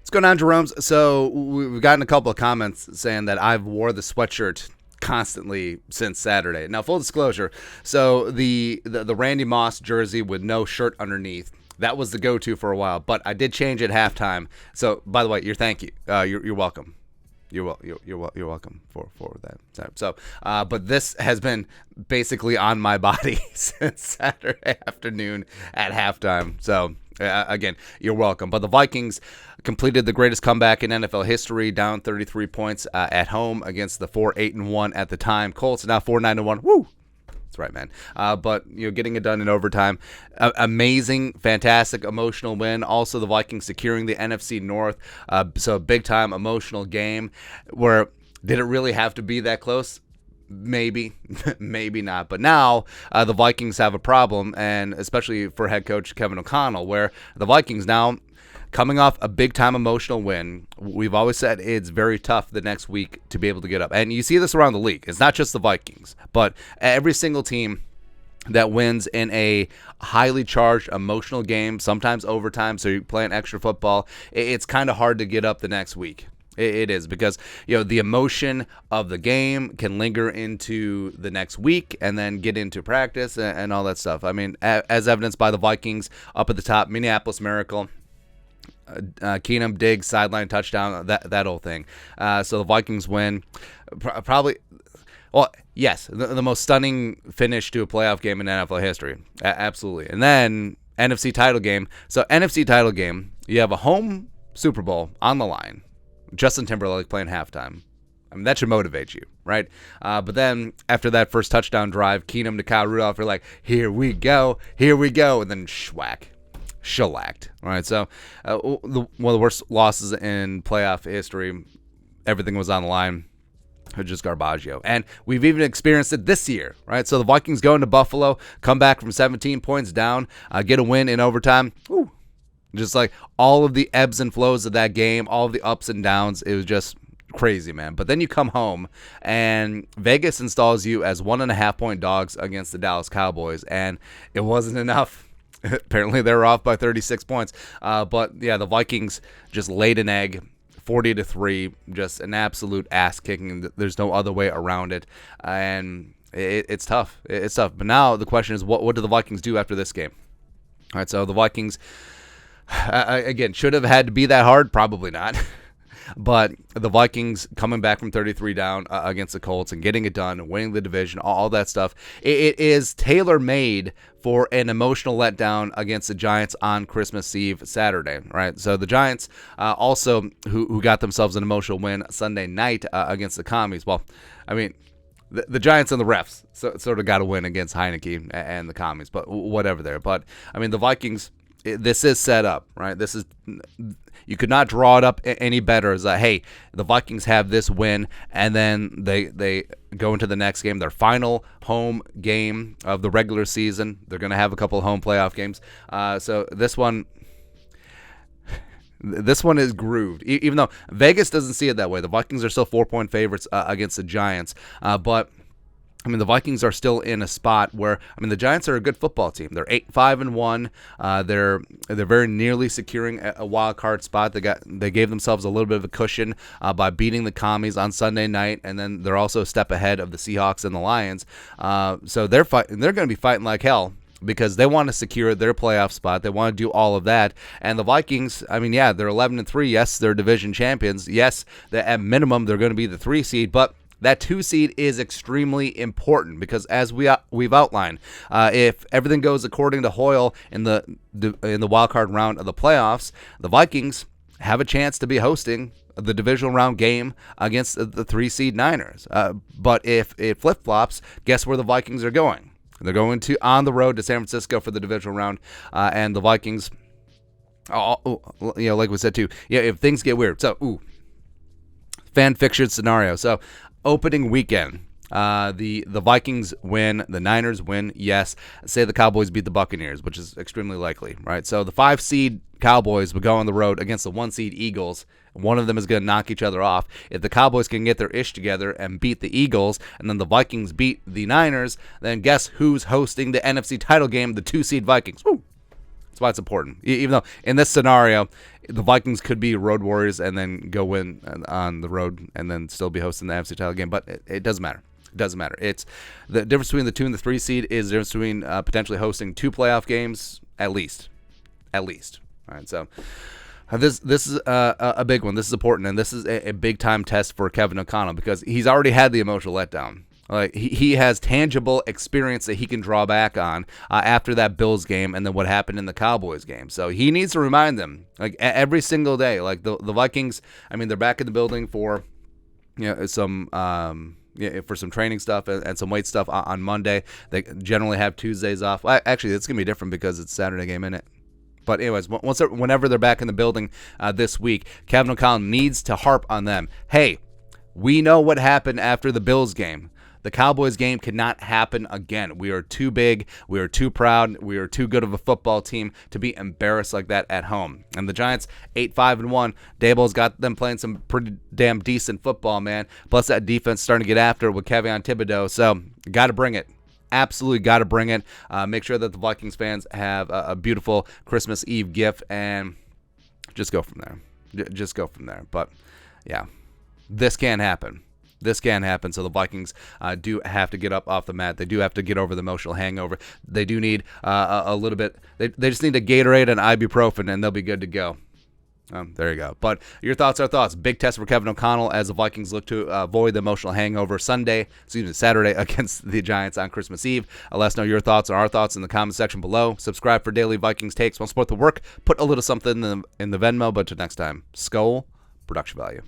What's going on, Jerome's? So we've gotten a couple of comments saying that I've wore the sweatshirt constantly since Saturday. Now, full disclosure, so the Randy Moss jersey with no shirt underneath, that was the go-to for a while, but I did change at halftime. So, by the way, thank you. You're welcome. You're welcome for that. So, but this has been basically on my body since Saturday afternoon at halftime. So, again, you're welcome. But the Vikings completed the greatest comeback in NFL history, down 33 points at home against the 4-8-1 at the time Colts. Now 4-9-1. Woo! That's right, man. But getting it done in overtime, amazing, fantastic, emotional win. Also, the Vikings securing the NFC North. So a big time emotional game. Where did it really have to be that close? Maybe, maybe not. But now the Vikings have a problem, and especially for head coach Kevin O'Connell, where the Vikings now, coming off a big-time emotional win, we've always said it's very tough the next week to be able to get up. And you see this around the league. It's not just the Vikings, but every single team that wins in a highly charged emotional game, sometimes overtime, so you're playing extra football, it's kind of hard to get up the next week. It is, because the emotion of the game can linger into the next week and then get into practice and all that stuff. I mean, as evidenced by the Vikings up at the top, Minneapolis Miracle, Keenum, Diggs, sideline touchdown, that whole thing. So the Vikings win. Probably, well, yes, the most stunning finish to a playoff game in NFL history. Absolutely. And then NFC title game. So NFC title game, you have a home Super Bowl on the line. Justin Timberlake playing halftime. I mean, that should motivate you, right? But then after that first touchdown drive, Keenum to Kyle Rudolph, you're like, here we go, and then shellacked. All right, so one of the worst losses in playoff history. Everything was on the line. Just Garbaggio. And we've even experienced it this year, right? So the Vikings go into Buffalo, come back from 17 points down, get a win in overtime. Ooh. Just like all of the ebbs and flows of that game, all of the ups and downs, it was just crazy, man. But then you come home and Vegas installs you as 1.5-point dogs against the Dallas Cowboys, and it wasn't enough. Apparently they were off by 36 points. But yeah, the Vikings just laid an egg, 40-3, just an absolute ass kicking. There's no other way around it, and it's tough. It's tough. But now the question is, what do the Vikings do after this game? All right, so the Vikings, again, should have had to be that hard? Probably not. But the Vikings coming back from 33 down against the Colts and getting it done, winning the division, all that stuff. It is tailor-made for an emotional letdown against the Giants on Christmas Eve Saturday, right? So the Giants also, who got themselves an emotional win Sunday night against the Commies. Well, I mean, the Giants and the refs sort of got a win against Heineke and the Commies, but whatever there. But, I mean, the Vikings, this is set up, right? This is, you could not draw it up any better as hey, the Vikings have this win, and then they go into the next game, their final home game of the regular season. They're going to have a couple of home playoff games. So this one is grooved, even though Vegas doesn't see it that way. The Vikings are still 4-point favorites against the Giants, but I mean, the Vikings are still in a spot where, I mean, the Giants are a good football team. They're 5-1. They're very nearly securing a wild card spot. They gave themselves a little bit of a cushion by beating the Commies on Sunday night, and then they're also a step ahead of the Seahawks and the Lions. So they're going to be fighting like hell, because they want to secure their playoff spot. They want to do all of that. And the Vikings, I mean, yeah, they're 11-3. Yes, they're division champions. Yes, at minimum they're going to be the 3 seed, but that 2 seed is extremely important, because as we've outlined, if everything goes according to Hoyle in the wild card round of the playoffs, the Vikings have a chance to be hosting the divisional round game against the 3 seed Niners. But if it flip flops, guess where the Vikings are going? They're going on the road to San Francisco for the divisional round, and the Vikings, like we said too, if things get weird. So, fan fiction scenario. So, opening weekend, the Vikings win, the Niners win, yes. Say the Cowboys beat the Buccaneers, which is extremely likely, right? So the 5 seed Cowboys would go on the road against the 1 seed Eagles. One of them is going to knock each other off. If the Cowboys can get their ish together and beat the Eagles, and then the Vikings beat the Niners, then guess who's hosting the NFC title game? The 2 seed Vikings. Woo! That's why it's important. Even though in this scenario, the Vikings could be road warriors and then go win on the road and then still be hosting the NFC title game, but it doesn't matter. It doesn't matter. It's the difference between the 2 and the 3 seed is the difference between potentially hosting 2 playoff games at least. All right, so this is a big one. This is important, and this is a big time test for Kevin O'Connell because he's already had the emotional letdown. Like he has tangible experience that he can draw back on after that Bills game and then what happened in the Cowboys game. So he needs to remind them like every single day. Like the Vikings, I mean, they're back in the building for some for some training stuff and some weight stuff on Monday. They generally have Tuesdays off. Well, actually, it's gonna be different because it's a Saturday game, isn't it? But anyways, whenever they're back in the building this week, Kevin O'Connell needs to harp on them. Hey, we know what happened after the Bills game. The Cowboys game cannot happen again. We are too big. We are too proud. We are too good of a football team to be embarrassed like that at home. And the Giants, 8-5-1. Daboll's got them playing some pretty damn decent football, man. Plus that defense starting to get after it with Kevin Thibodeau. So got to bring it. Absolutely got to bring it. Make sure that the Vikings fans have a beautiful Christmas Eve gift and just go from there. Just go from there. But yeah, this can't happen. This can happen, so the Vikings do have to get up off the mat. They do have to get over the emotional hangover. They do need a little bit. They just need a Gatorade and ibuprofen, and they'll be good to go. There you go. But your thoughts are thoughts. Big test for Kevin O'Connell as the Vikings look to avoid the emotional hangover Saturday against the Giants on Christmas Eve. Let us know your thoughts and our thoughts in the comment section below. Subscribe for daily Vikings takes. Want to support the work? Put a little something in the Venmo. But until next time, Skol, production value.